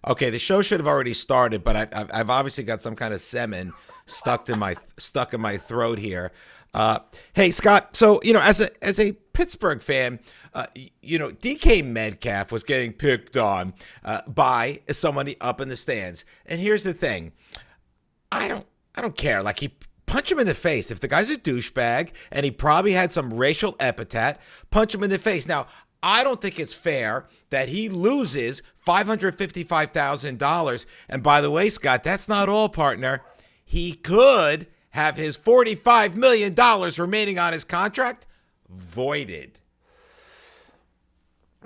Okay, the show should have already started, but I've obviously got some kind of semen stuck in my throat here. Hey Scott, so as a Pittsburgh fan, DK Metcalf was getting picked on by somebody up in the stands, and here's the thing: I don't care. Like, he punch him in the face. If the guy's a douchebag and he probably had some racial epithet, punch him in the face. Now, I don't think it's fair that he loses $555,000. And by the way, Scott, that's not all, partner. He could have his $45 million remaining on his contract voided.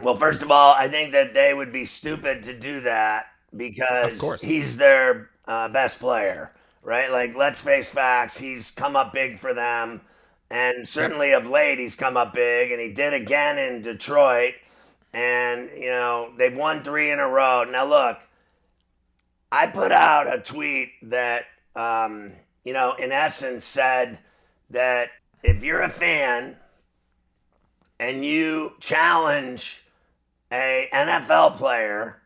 Well, first of all, I think that they would be stupid to do that Of because course. he's their best player, right? Like, let's face facts. He's come up big for them. And Yep. certainly of late, he's come up big, and he did again in Detroit. And, they've won 3 in a row. Now, look, I put out a tweet that, in essence said that if you're a fan and you challenge a NFL player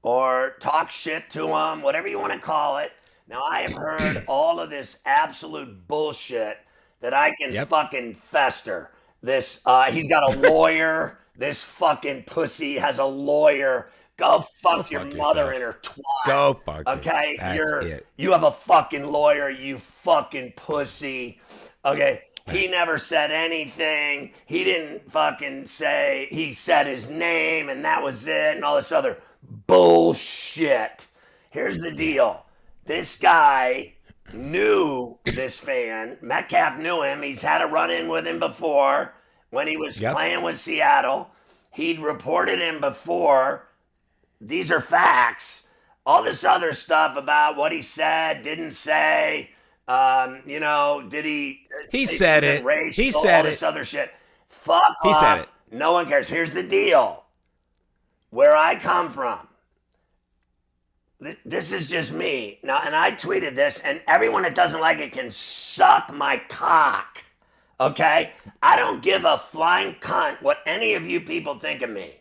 or talk shit to him, whatever you want to call it. Now, I have heard all of this absolute bullshit that I can Yep. fucking fester. This, he's got a lawyer. This fucking pussy has a lawyer. Go Go fuck your fuck mother yourself. in her twat. Go fuck it. Okay, That's it. you have a fucking lawyer, you fucking pussy. Okay, he never said anything. He didn't fucking say, he said his name and that was it and all this other bullshit. Here's the deal. This guy knew this fan. Metcalf knew him. He's had a run-in with him before when he was Yep. playing with Seattle. He'd reported him before. These are facts. All this other stuff about what he said, didn't say, did he He say said something it. racial, He all said this it. other shit. Fuck He said off. it. No one cares. Here's the deal. Where I come from, this is just me. Now, and I tweeted this, and everyone that doesn't like it can suck my cock. Okay? I don't give a flying cunt what any of you people think of me.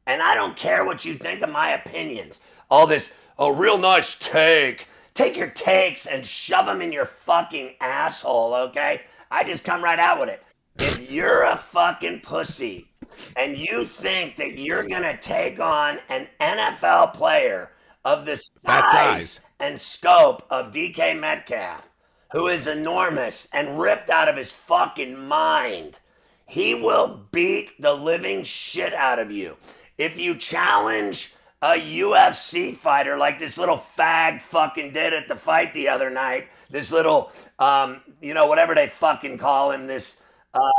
And I don't care what you think of my opinions. All this, a real nice take. Take your takes and shove them in your fucking asshole, okay? I just come right out with it. If you're a fucking pussy and you think that you're going to take on an NFL player of the That size size. and scope of DK Metcalf, who is enormous and ripped out of his fucking mind, he will beat the living shit out of you. If you challenge a UFC fighter like this little fag fucking did at the fight the other night, this little, whatever they fucking call him, this,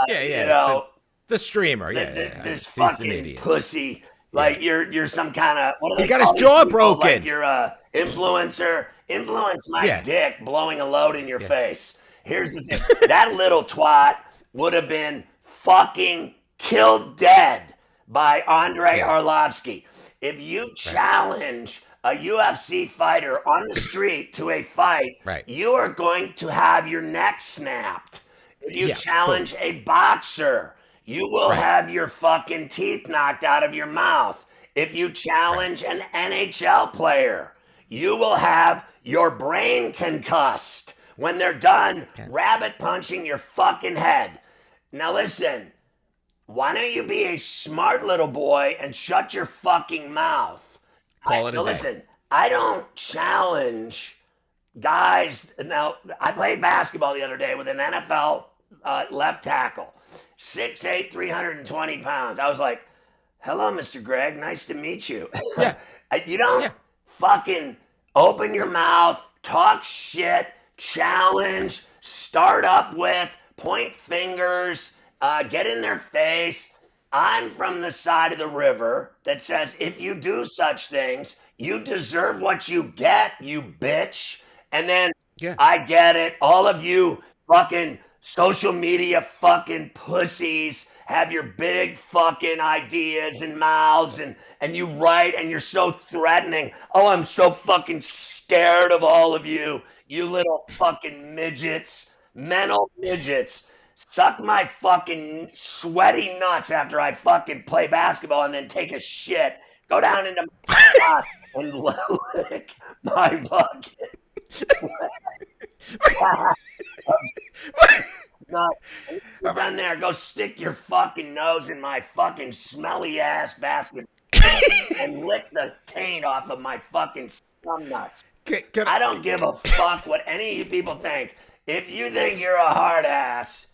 Yeah. The streamer. Yeah. this He's an fucking idiot. pussy. Yeah. Like you're some kind of, what do He they got call his these jaw people? broken. Like you're a influencer. Influence my Yeah. dick blowing a load in your face. Here's the thing. That little twat would have been fucking killed dead by Andrei Yeah. Arlovsky. If you challenge a UFC fighter on the street to a fight, Right. you are going to have your neck snapped. If you Yeah, challenge a boxer, you will Right. have your fucking teeth knocked out of your mouth. If you challenge an NHL player, you will have your brain concussed when they're done rabbit punching your fucking head. Now listen, why don't you be a smart little boy and shut your fucking mouth? Call it a Now day. listen, I don't challenge guys. Now, I played basketball the other day with an NFL left tackle, 6'8", 320 pounds. I was like, hello, Mr. Greg, nice to meet you. Yeah. You don't Yeah. fucking open your mouth, talk shit, challenge, start up with, point fingers, get in their face. I'm from the side of the river that says if you do such things, you deserve what you get, you bitch. And then Yeah. I get it. All of you fucking social media fucking pussies have your big fucking ideas and mouths and you write and you're so threatening. Oh, I'm so fucking scared of all of you, you little fucking midgets, mental midgets. Suck my fucking sweaty nuts after I fucking play basketball and then take a shit Go down into my house and lick my fucking nut. And you're done there. Go stick your fucking nose in my fucking smelly ass basket and lick the taint off of my fucking scum nuts. Can I don't give a fuck what any of you people think. If you think you're a hard ass,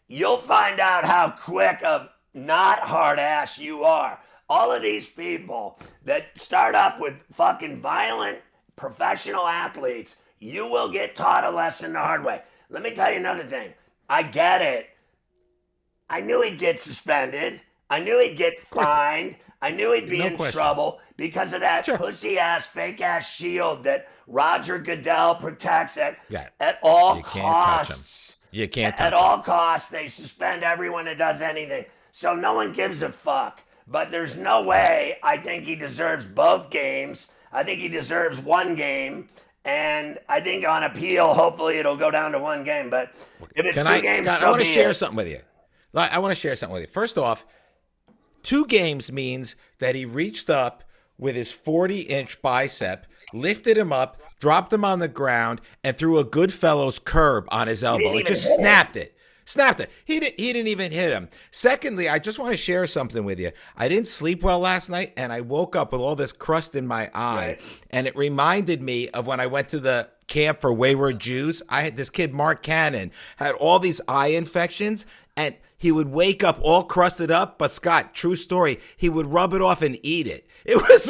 you'll find out how quick of not hard ass you are. All of these people that start up with fucking violent professional athletes, you will get taught a lesson the hard way. Let me tell you another thing. I get it. I knew he'd get suspended. I knew he'd get fined. I knew he'd be No in question. trouble because of that Sure. pussy ass, fake ass shield that Roger Goodell protects Yeah. at all You can't touch 'em. costs. You can't touch At him. all costs, they suspend everyone that does anything. So no one gives a fuck. But there's no way I think he deserves both games. I think he deserves one game. And I think on appeal, hopefully it'll go down to one game. But if it's two games, Scott, so I want to be share it. something with you. I want to share something with you. First off, 2 games means that he reached up with his 40-inch bicep, lifted him up, dropped him on the ground, and threw a Goodfellas curb on his elbow. It even just hit him. snapped it. Snapped it. He didn't even hit him. Secondly, I just want to share something with you. I didn't sleep well last night, and I woke up with all this crust in my eye, Right. and it reminded me of when I went to the camp for wayward Jews. I had this kid, Mark Cannon, had all these eye infections, and he would wake up all crusted up. But Scott, true story, he would rub it off and eat it. It was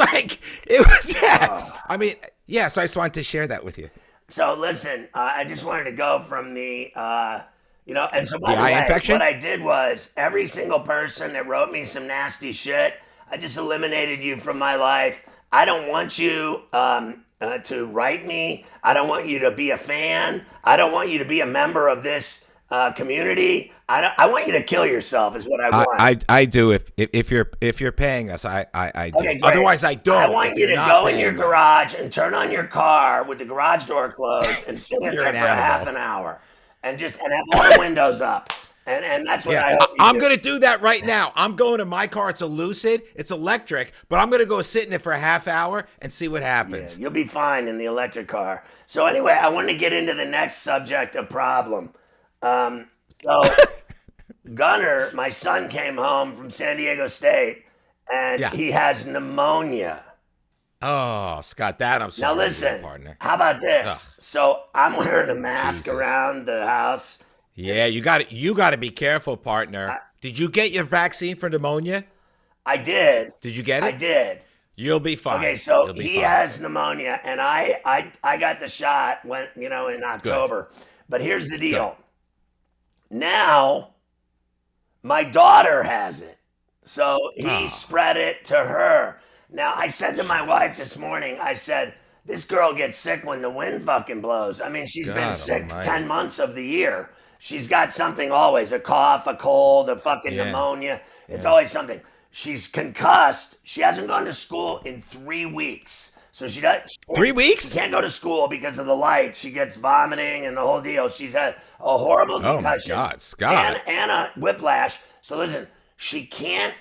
yeah. I mean, yeah. So I just wanted to share that with you. So listen, I just wanted to go from the, and so by The the eye way, infection? what I did was every single person that wrote me some nasty shit, I just eliminated you from my life. I don't want you to write me. I don't want you to be a fan. I don't want you to be a member of this community. I want you to kill yourself is what I want. I do if you're paying us, I do. Okay, great. Otherwise, I don't. I want if you to you're not go in your paying us. garage and turn on your car with the garage door closed and sit in You're there an for animal. half an hour and have all the windows up. And that's what I Yeah, hope you I'm do. going to do that right now. I'm going to my car. It's a Lucid. It's electric, but I'm going to go sit in it for a half hour and see what happens. You'll be fine in the electric car. So anyway, I want to get into the next subject of problem. So Gunner, my son, came home from San Diego State, and Yeah. he has pneumonia. Oh, Scott, that I'm Now sorry, listen, partner. how about this? Ugh. So I'm wearing a mask Jesus. around the house. Yeah, you got to be careful, partner. Did you get your vaccine for pneumonia? I did. Did you get it? I did. You'll be fine. Okay, so You'll be he fine. has pneumonia, and I got the shot in October. But here's the deal. Now, my daughter has it, so he spread it to her. Now, I said to my wife this morning, I said, this girl gets sick when the wind fucking blows. I mean, she's been God sick almighty. 10 months of the year. She's got something always, a cough, a cold, a fucking Yeah. pneumonia. It's always something. She's concussed. She hasn't gone to school in 3 weeks. So she 3 weeks? She can't go to school because of the lights. She gets vomiting and the whole deal. She's had a horrible Oh my concussion. God, Scott. And a whiplash. So listen, she can't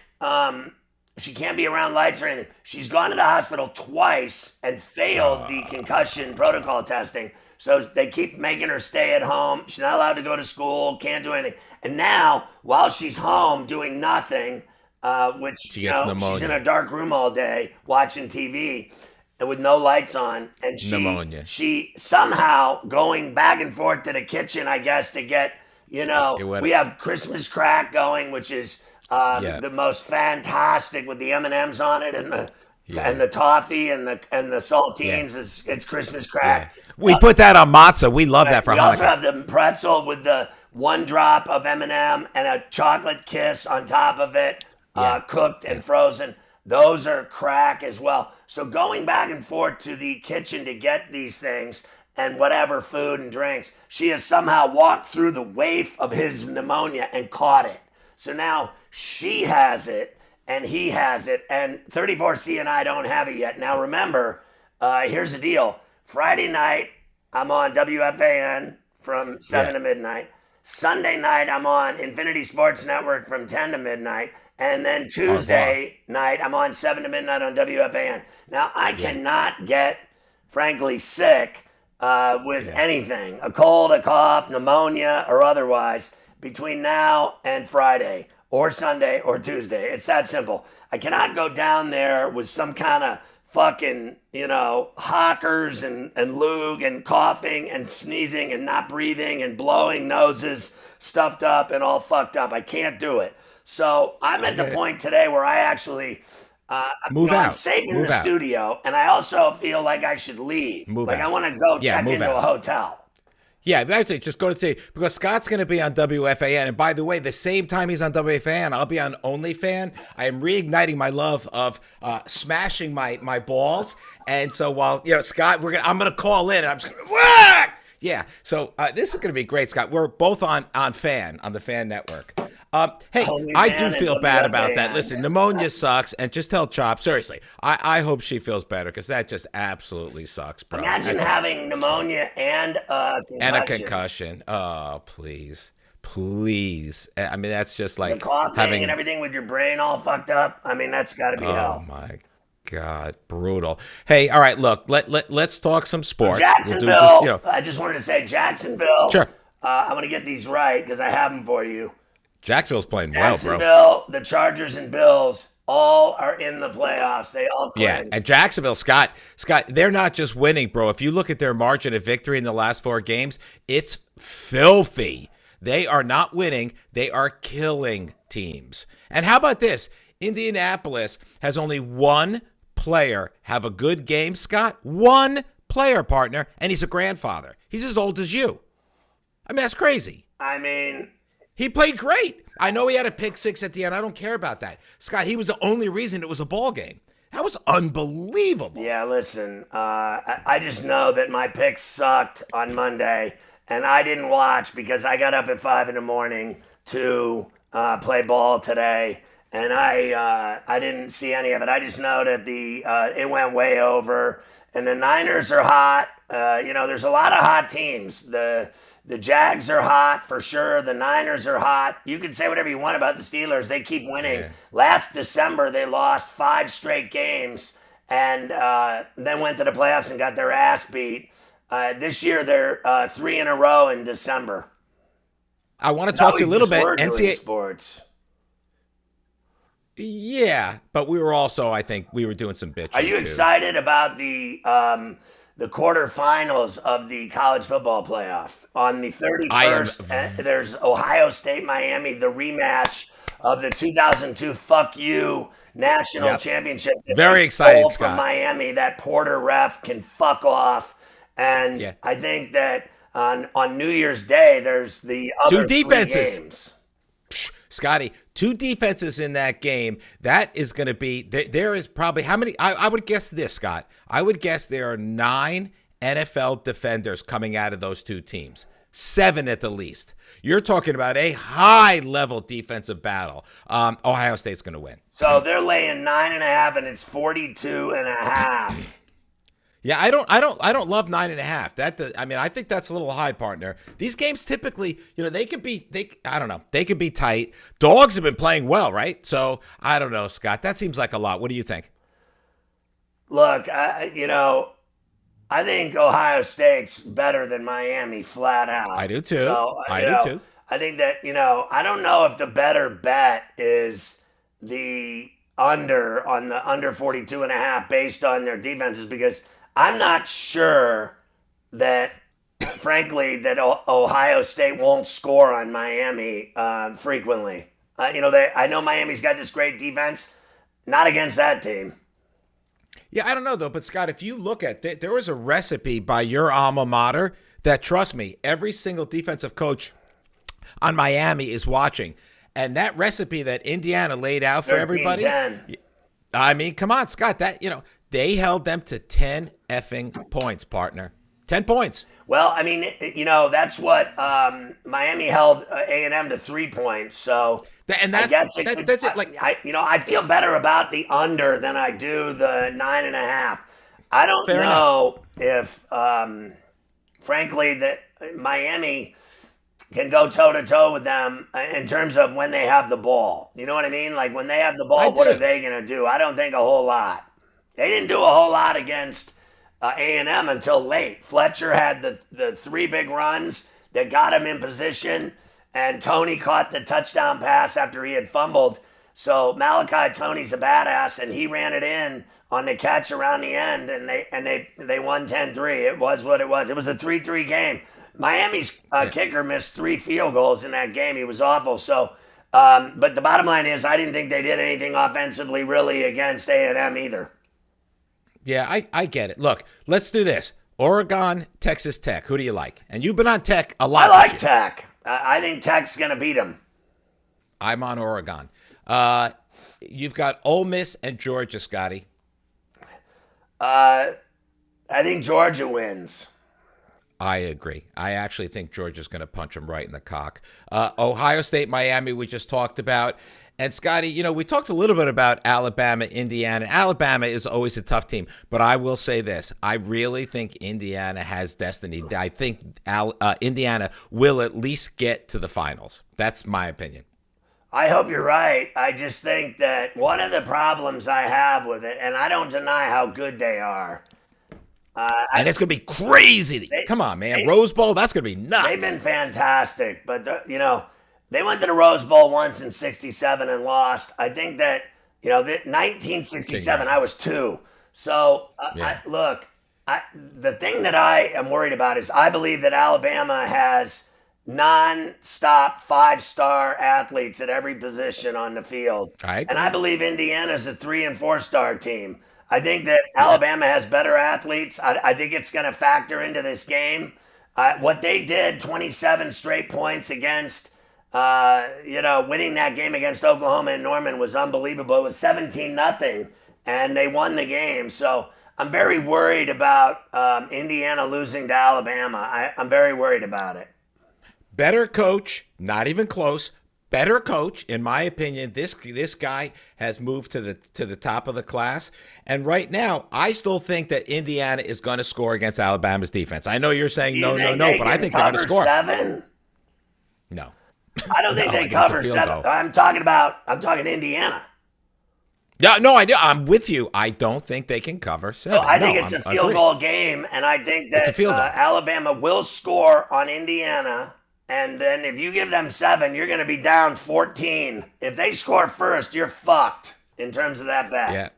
be around lights or anything. She's gone to the hospital twice and failed the concussion protocol testing. So they keep making her stay at home. She's not allowed to go to school, can't do anything. And now, while she's home doing nothing, which She gets pneumonia. she's in a dark room all day watching TV and with no lights on, and Pneumonia. she somehow going back and forth to the kitchen, I guess, to get we have Christmas crack going, which is the most fantastic with the M&Ms on it and the toffee and the saltines. It's Christmas crack. Yeah. We put that on matzah. We love that for We also Hanukkah. have the pretzel with the 1 drop of M&M and a chocolate kiss on top of it, cooked and frozen. Those are crack as well. So going back and forth to the kitchen to get these things and whatever food and drinks, she has somehow walked through the waif of his pneumonia and caught it. So now she has it and he has it, and 34C and I don't have it yet. Now remember, here's the deal. Friday night, I'm on WFAN from 7 to midnight. Sunday night, I'm on Infinity Sports Network from 10 to midnight. And then Au revoir. Tuesday night, I'm on 7 to midnight on WFAN. Now, I Yeah. cannot get, frankly, sick with Yeah. anything, a cold, a cough, pneumonia, or otherwise, between now and Friday, or Sunday, or Tuesday. It's that simple. I cannot go down there with some kind of fucking, hawkers and lug and coughing and sneezing and not breathing and blowing noses stuffed up and all fucked up. I can't do it. So I'm I at the get it. point today where I actually, Move I'm out. safe in Move the out. studio, and I also feel like I should leave. Move Like I out. want to go Yeah, check move into a out. hotel. Yeah, that's it. Just go to see because Scott's going to be on WFAN, and by the way, the same time he's on WFAN, I'll be on OnlyFan. I am reigniting my love of smashing my balls, and so while Scott, I'm gonna call in, and I'm just gonna whack. Yeah, so this is going to be great, Scott. We're both on the Fan Network. Hey, I do OnlyFan and feel bad about that. WFAN. Listen, pneumonia sucks, and just tell Chop seriously. I hope she feels better because that just absolutely sucks, bro. Imagine That sucks. having pneumonia and a And a concussion. concussion. Oh, please. Please. I mean, that's just The like coughing and having, everything with your brain all fucked up. I mean, that's got to be oh hell. my God, brutal. Hey, all right, look, let's talk some sports. We'll do just, Jacksonville. I just wanted to say Jacksonville. sure. I'm going to get these right because I have them for you. Jacksonville's playing well, bro. Jacksonville, the Chargers, and Bills all are in the playoffs. They all Yeah, clinched. and Jacksonville, Scott, they're not just winning, bro. If you look at their margin of victory in the last 4 games, it's filthy. They are not winning, they are killing teams. And how about this? Indianapolis has only one player have a good game, Scott. One player, partner, and he's a grandfather. He's as old as you. I mean, that's crazy. I mean, He played great. I know he had a pick 6 at the end. I don't care about that. Scott, he was the only reason it was a ball game. That was unbelievable. yeah, listen, I just know that my picks sucked on Monday, and I didn't watch because I got up at 5 in the morning to play ball today, and I didn't see any of it. I just know that it went way over, and the Niners are hot. There's a lot of hot teams. The Jags are hot for sure. The Niners are hot. You can say whatever you want about the Steelers. They keep winning. Yeah. Last December, they lost 5 straight games and then went to the playoffs and got their ass beat. This year, they're 3 in a row in December. I want to talk to you a little bit. We're doing NCAA. sports. Yeah, but we were also, I think, we were doing some bitching. Are you too. excited about the quarterfinals of the college football playoff on the 31st? There's Ohio State, Miami, the rematch of the 2002 Fuck You National Championship. that Very they excited, stole Scott. from Miami. That Porter ref can fuck off. And Yeah. I think that on New Year's Day, there's the other 3 defenses. games. Scotty, 2 defenses in that game. That is going to be, there is probably, how many? I would guess this, Scott. I would guess there are 9 NFL defenders coming out of those 2 teams. 7 at the least. You're talking about a high-level defensive battle. Ohio State's going to win. So they're laying 9.5, and it's 42.5. Yeah, I don't love 9.5. I think that's a little high, partner. These games typically, they could be tight. Dogs have been playing well, right? So I don't know, Scott. That seems like a lot. What do you think? Look, I think Ohio State's better than Miami, flat out. I do too. So, I do too. I think that, I don't know if the better bet is the under on the under 42.5 based on their defenses, because I'm not sure that, frankly, that Ohio State won't score on Miami frequently. I know Miami's got this great defense, not against that team. Yeah, I don't know, though. But, Scott, if you look at it, there was a recipe by your alma mater that, trust me, every single defensive coach on Miami is watching. And that recipe that Indiana laid out for everybody, 13-10. I mean, come on, Scott, they held them to 10 effing points, partner. 10 points. Well, I mean, that's what Miami held A&M to 3 points. So That's it. Like, I feel better about the under than I do the 9.5. I don't Fair know if, frankly, that Miami. can go toe to toe with them in terms of when they have the ball. You know what I mean? Like when they have the I ball, what are do. they going to do? I don't think a whole lot. They didn't do a whole lot against A&M until late. Fletcher had the three big runs that got him in position, and Tony caught the touchdown pass after he had fumbled. So Malachi Tony's a badass, and he ran it in on the catch around the end, and they won 10-3. It was what it was. It was a 3-3 game. Miami's kicker missed 3 field goals in that game. He was awful. So, but the bottom line is, I didn't think they did anything offensively really against A&M either. Yeah, I get it. Look, let's do this. Oregon, Texas Tech. Who do you like? And you've been on Tech a lot. I like Tech. I think Tech's going to beat them. I'm on Oregon. You've got Ole Miss and Georgia, Scotty. I think Georgia wins. I agree. I actually think Georgia's going to punch them right in the cock. Ohio State, Miami, we just talked about. And Scotty, we talked a little bit about Alabama, Indiana. Alabama is always a tough team, but I will say this. I really think Indiana has destiny. I think Indiana will at least get to the finals. That's my opinion. I hope you're right. I just think that one of the problems I have with it, and I don't deny how good they are. And it's going to be crazy. Come on, man. Rose Bowl, that's going to be nuts. They've been fantastic, but, they went to the Rose Bowl once in 67 and lost. I think that, 1967, I was 2. So, Yeah. the thing that I am worried about is I believe that Alabama has non-stop 5-star athletes at every position on the field. And I believe Indiana's a 3- and 4-star team. I think that Alabama has better athletes. I think it's going to factor into this game. What they did, 27 straight points against, winning that game against Oklahoma and Norman was unbelievable. It was 17-0, and they won the game. So I'm very worried about Indiana losing to Alabama. I'm very worried about it. Better coach, not even close. Better coach, in my opinion. This guy has moved to the top of the class, and right now, I still think that Indiana is going to score against Alabama's defense. I know you're saying no, but I think they're going to score. 7? No, I don't think they cover 7. I'm talking Indiana. Yeah, no, I'm with you. I don't think they can cover 7. So I think it's a field goal game, and I think that Alabama will score on Indiana. And then if you give them 7, you're going to be down 14. If they score first, you're fucked in terms of that bet. Yeah,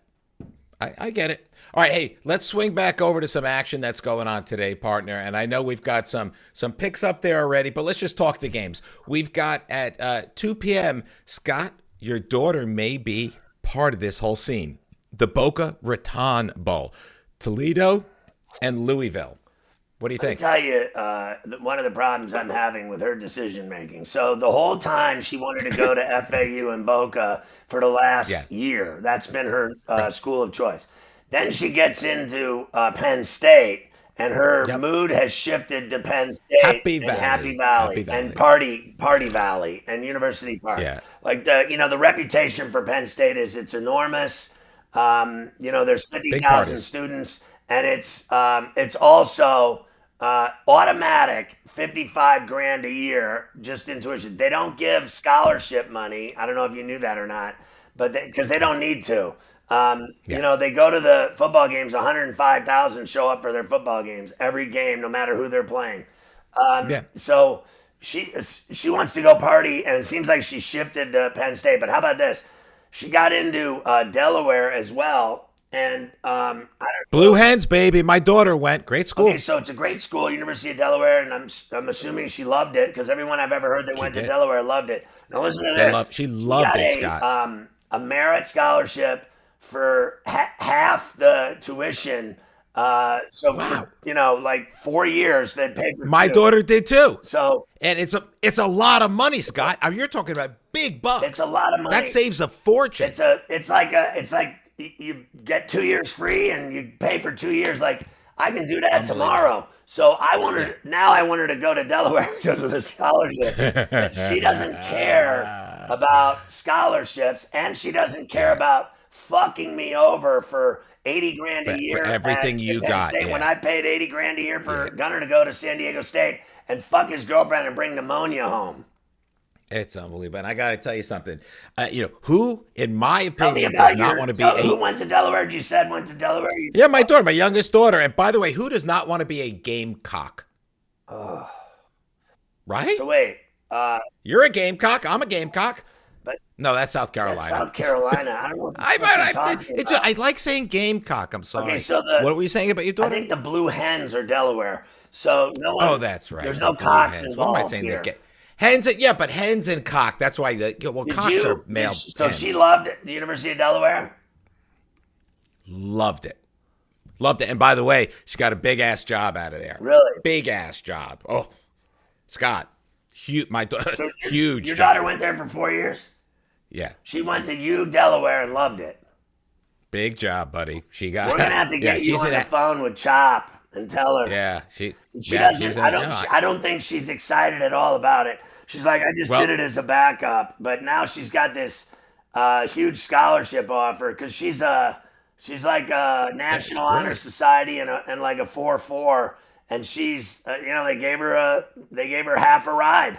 I get it. All right, hey, let's swing back over to some action that's going on today, partner. And I know we've got some picks up there already, but let's just talk the games. We've got at 2 p.m., Scott, your daughter may be part of this whole scene. The Boca Raton Bowl. Toledo and Louisville. What do you think? I'll tell you, one of the problems I'm having with her decision making. So the whole time she wanted to go to FAU and Boca for the last year. That's been her school of choice. Then she gets into Penn State, and her mood has shifted to Penn State, Happy Valley, and Party Valley, and University Park. Yeah. Like the reputation for Penn State is it's enormous. There's 50,000 students, and it's also automatic $55,000 a year just in tuition. They don't give scholarship money. I don't know if you knew that or not, but because they don't need to. They go to the football games. 105,000 show up for their football games every game, no matter who they're playing. So she wants to go party, and it seems like she shifted to Penn State. But how about this? She got into Delaware as well. And Blue Hens, baby. My daughter went. Great school. Okay, so it's a great school, University of Delaware, and I'm assuming she loved it because everyone I've ever heard that went to Delaware loved it. Now listen to this. She loved it, Scott. A merit scholarship for half the tuition. For, like 4 years they paid for. My daughter did too. So and it's a lot of money, Scott. I mean, you're talking about big bucks. It's a lot of money. That saves a fortune. It's like you get 2 years free and you pay for 2 years. Like I can do that tomorrow. So I want her to go to Delaware because of the scholarship. But she doesn't care about scholarships, and she doesn't care about fucking me over for $80,000 a For year everything at you Penn got, State when yeah. I paid $80,000 a year for Yeah. Gunner to go to San Diego State and fuck his girlfriend and bring pneumonia home. It's unbelievable. And I got to tell you something. Who, in my Tell me opinion, does about not want to be who a. went to Delaware? You said went to Delaware. Yeah, my daughter, my youngest daughter. And by the way, who does not want to be a gamecock? Oh. Right? So wait, You're a gamecock. I'm a gamecock. but No, that's South that's Carolina. South Carolina. I don't know what I, the fuck you're I, talking it's, about. I like saying gamecock. I'm sorry. Okay, so What were you saying about your I daughter? think the Blue Hens are Delaware. So no one. Oh, that's right. There's The no blue cocks hens. What am I involved saying? here. Hens, yeah, but hens and cock. That's why cocks are male So hens. she loved the University of Delaware. Loved it. Loved it. And by the way, she got a big ass job out of there. Really? Big ass job. Oh, Scott, huge. My daughter, So huge. Your job. daughter went there for 4 years. Yeah, She went to U Delaware and loved it. big job, buddy. She got. We're gonna have to yeah, get you she's on in the a- phone with Chop and tell her. Yeah, she Doesn't. she's in I a- don't. no, I don't think she's excited at all about it. She's like, I just Well- did it as a backup, but now she's got this huge scholarship offer because she's like a National great. Honor Society and like a 4.4, and she's they gave her half a ride.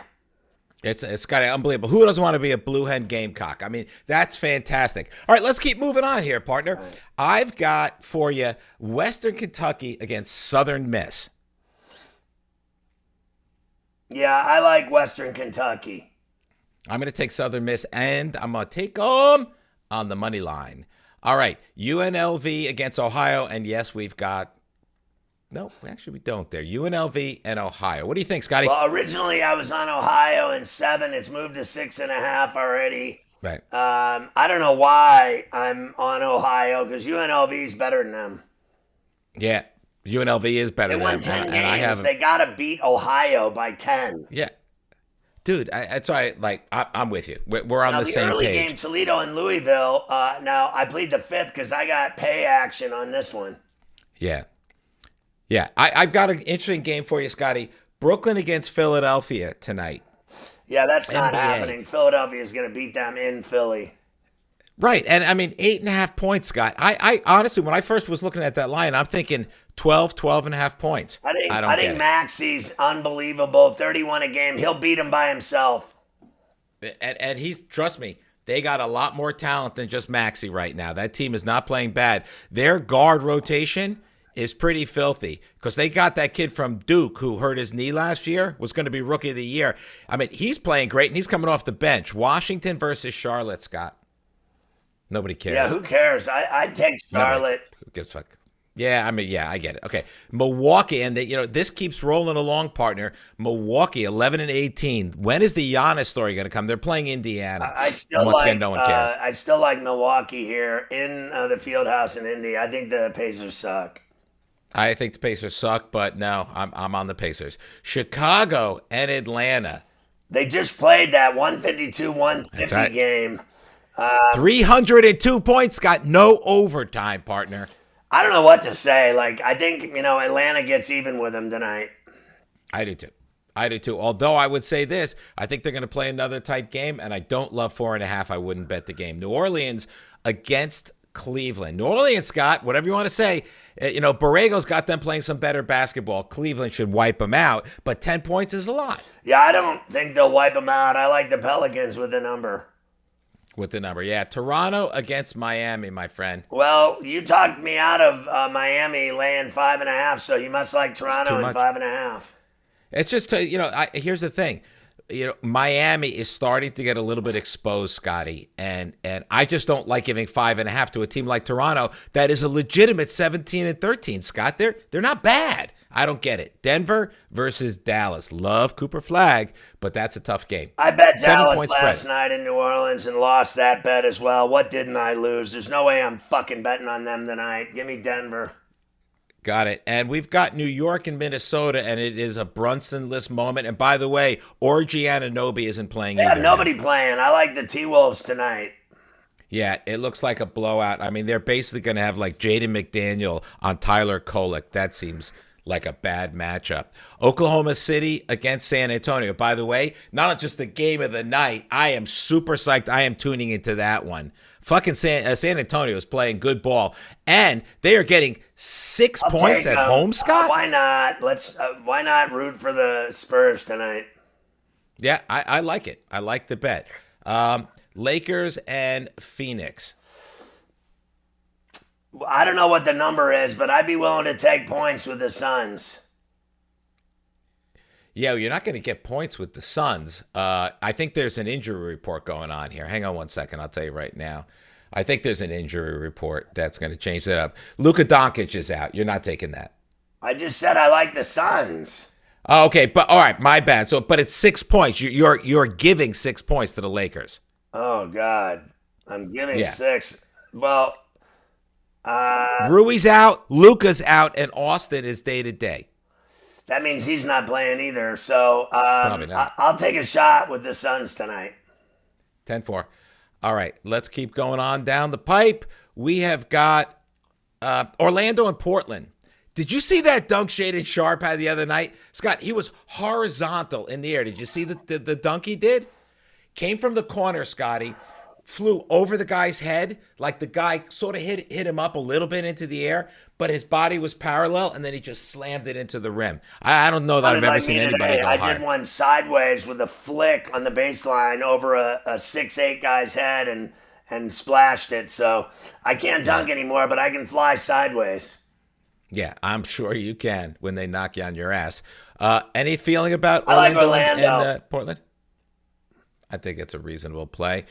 It's kind of unbelievable. Who doesn't want to be a blue hen gamecock? I mean, that's fantastic. All right, let's keep moving on here, partner. Right. I've got for you Western Kentucky against Southern Miss. Yeah, I like Western Kentucky. I'm going to take Southern Miss, and I'm going to take them on the money line. All right, UNLV against Ohio, and yes, we've got. No, actually, we don't there. UNLV and Ohio. What do you think, Scotty? Well, originally I was on Ohio in 7. It's moved to 6.5 already. Right. I don't know why I'm on Ohio because UNLV is better than them. Yeah, UNLV is better They than won them, 10 games. and I have. They got to beat Ohio by 10. Yeah, dude, that's why. Like, I'm with you. We're on Now, the the same early page. game, Toledo and Louisville. Now, I plead the 5th because I got pay action on this one. Yeah. Yeah. I've got an interesting game for you, Scotty. Brooklyn against Philadelphia tonight. Yeah, that's not NBA. happening. Philadelphia is going to beat them in Philly. Right. And I mean, 8.5 points, Scott. I honestly, when I first was looking at that line, I'm thinking 12.5 points. I think get it. Maxi's unbelievable. 31 a game. He'll beat him by himself. And he's, trust me, they got a lot more talent than just Maxi right now. That team is not playing bad. Their guard rotation is pretty filthy because they got that kid from Duke who hurt his knee last year, was going to be rookie of the year. I mean, he's playing great, and he's coming off the bench. Washington versus Charlotte, Scott. Nobody cares. Yeah, who cares? I'd take Charlotte. Who gives a fuck? Yeah, I mean, yeah, I get it. Okay, Milwaukee, and this keeps rolling along, partner. Milwaukee, 11-18. When is the Giannis story going to come? They're playing Indiana. I still Once like. again, no one cares. I still like Milwaukee here in the Fieldhouse in Indy. I think the Pacers suck. I think the Pacers suck, but no, I'm on the Pacers. Chicago and Atlanta. They just played that 152-150 That's right. game. 302 points, got no overtime, partner. I don't know what to say. Like, I think, Atlanta gets even with them tonight. I do too. Although I would say this, I think they're going to play another tight game, and I don't love 4.5. I wouldn't bet the game. New Orleans against Cleveland. New Orleans, Scott, whatever you want to say, Borrego's got them playing some better basketball. Cleveland should wipe them out, but 10 points is a lot. Yeah, I don't think they'll wipe them out. I like the Pelicans with the number. With the number, yeah. Toronto against Miami, my friend. Well, you talked me out of Miami laying 5.5, so you must like Toronto too at much. 5.5. It's just, here's the thing. Miami is starting to get a little bit exposed, Scotty, and I just don't like giving 5.5 to a team like Toronto that is a legitimate 17-13. Scott, they're not bad. I don't get it. Denver versus Dallas. Love Cooper Flag, but that's a tough game. I bet 7 Dallas point last spread. night in New Orleans and lost that bet as well. What didn't I lose? There's no way I'm fucking betting on them tonight. Give me Denver. Got it. And we've got New York and Minnesota, and it is a Brunson-less moment. And by the way, Orji Anunoby isn't playing They either. have nobody playing. I like the T-Wolves tonight. Yeah, it looks like a blowout. I mean, they're basically going to have like Jaden McDaniel on Tyler Kolek. That seems like a bad matchup. Oklahoma City against San Antonio. By the way, not just the game of the night. I am super psyched. I am tuning into that one. Fucking San Antonio is playing good ball, and they are getting 6 I'll points take at home. Scott, why not? Why not root for the Spurs tonight? yeah, I like it. I like the bet. Lakers and Phoenix. I don't know what the number is, but I'd be willing to take points with the Suns. Yeah, you're not going to get points with the Suns. I think there's an injury report going on here. Hang on one second. I'll tell you right now. I think there's an injury report that's going to change that up. Luka Doncic is out. You're not taking that. I just said I like the Suns. Oh, okay, but all right, my bad. So, but it's 6 points. You're giving 6 points to the Lakers. Oh God, I'm giving Yeah. 6. Well, Rui's out, Luka's out, and Austin is day to day. that means he's not playing either. So Probably not. I'll take a shot with the Suns tonight. 10-4. All right, let's keep going on down the pipe. We have got Orlando and Portland. Did you see that dunk Shaden Sharp had the other night? Scott, he was horizontal in the air. Did you see the dunk he did? Came from the corner, Scotty, flew over the guy's head, like the guy sort of hit him up a little bit into the air, but his body was parallel, and then he just slammed it into the rim. I don't know that I've ever seen anybody go I higher. did one sideways with a flick on the baseline over a 6'8" guy's head and splashed it. So I can't dunk anymore, but I can fly sideways. Yeah, I'm sure you can when they knock you on your ass. Any feeling about I like Orlando, Orlando. and Portland? I think it's a reasonable play.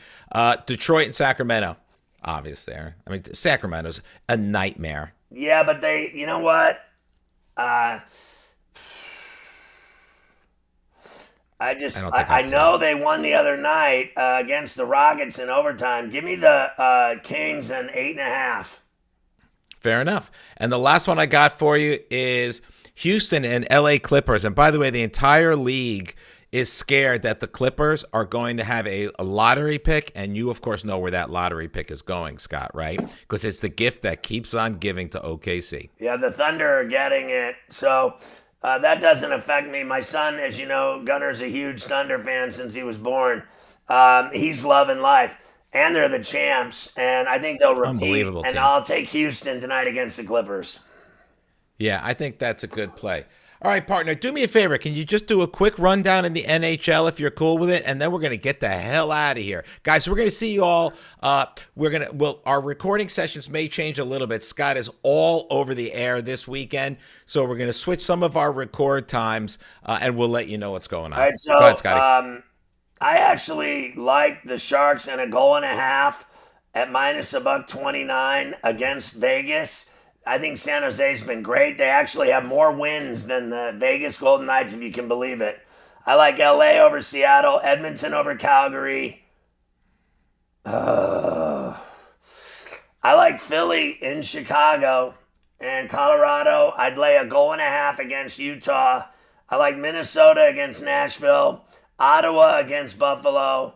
Detroit and Sacramento. Obvious there. I mean, Sacramento's a nightmare. Yeah, but you know what? I know they won the other night against the Rockets in overtime. Give me the Kings and 8.5. Fair enough. And the last one I got for you is Houston and LA Clippers. And by the way, the entire league is scared that the Clippers are going to have a lottery pick. And you, of course, know where that lottery pick is going, Scott, right? Because it's the gift that keeps on giving to OKC. Yeah, the Thunder are getting it. So that doesn't affect me. My son, as you know, Gunner's a huge Thunder fan since he was born. He's loving life. And they're the champs, and I think they'll repeat. Unbelievable and team. I'll take Houston tonight against the Clippers. Yeah, I think that's a good play. All right, partner, do me a favor. Can you just do a quick rundown in the NHL if you're cool with it? And then we're going to get the hell out of here. Guys, we're going to see you all. Our recording sessions may change a little bit. Scott is all over the air this weekend. So we're going to switch some of our record times, and we'll let you know what's going on. All right, so Go ahead, Scotty. I actually like the Sharks and a goal and a half at minus $1.29 against Vegas. I think San Jose's been great. They actually have more wins than the Vegas Golden Knights, if you can believe it. I like LA over Seattle, Edmonton over Calgary. I like Philly in Chicago and Colorado. I'd lay a goal and a half against Utah. I like Minnesota against Nashville. Ottawa against Buffalo.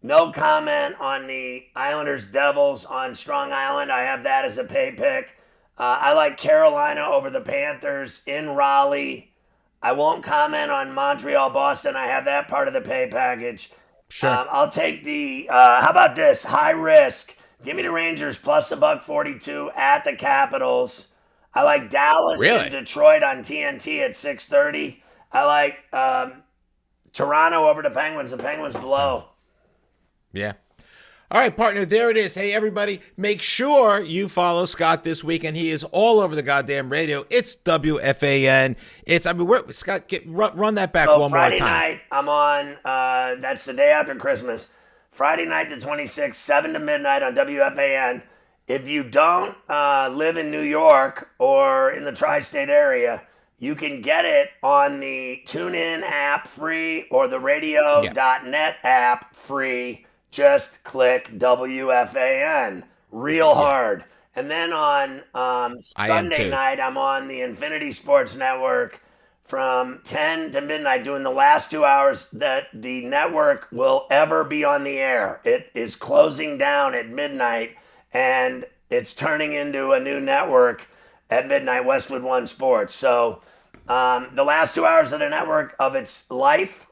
No comment on the Islanders Devils on Strong Island. I have that as a pay pick. I like Carolina over the Panthers in Raleigh. I won't comment on Montreal Boston. I have that part of the pay package. Sure. I'll take the how about this? High risk. Give me the Rangers plus $1.42 at the Capitals. I like Dallas and Detroit on TNT at 6:30. I like Toronto over the Penguins. The Penguins below. Yeah. All right, partner, there it is. Hey, everybody, make sure you follow Scott this weekend. He is all over the goddamn radio. It's WFAN. Scott, run that back one Friday more time. Friday night, I'm on, that's the day after Christmas. Friday night the 26th, 7 to midnight on WFAN. If you don't live in New York or in the tri-state area, you can get it on the TuneIn app free or the radio.net app free. Just click WFAN. Real hard. And then on Sunday night, I'm on the Infinity Sports Network from 10 to midnight doing the last 2 hours that the network will ever be on the air. It is closing down at midnight, and it's turning into a new network at midnight, Westwood One Sports. So The last 2 hours of the network of its life,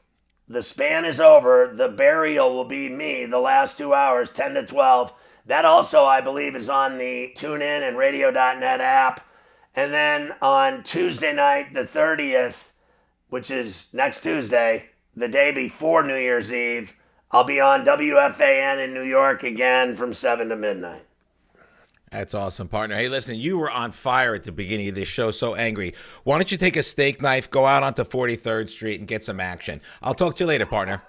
the span is over. The burial will be me, the last 2 hours, 10 to 12. That also, I believe, is on the TuneIn and radio.net app. And then on Tuesday night, the 30th, which is next Tuesday, the day before New Year's Eve, I'll be on WFAN in New York again from 7 to midnight. That's awesome, partner. Hey, listen, you were on fire at the beginning of this show, so angry. Why don't you take a steak knife, go out onto 43rd Street, and get some action? I'll talk to you later, partner.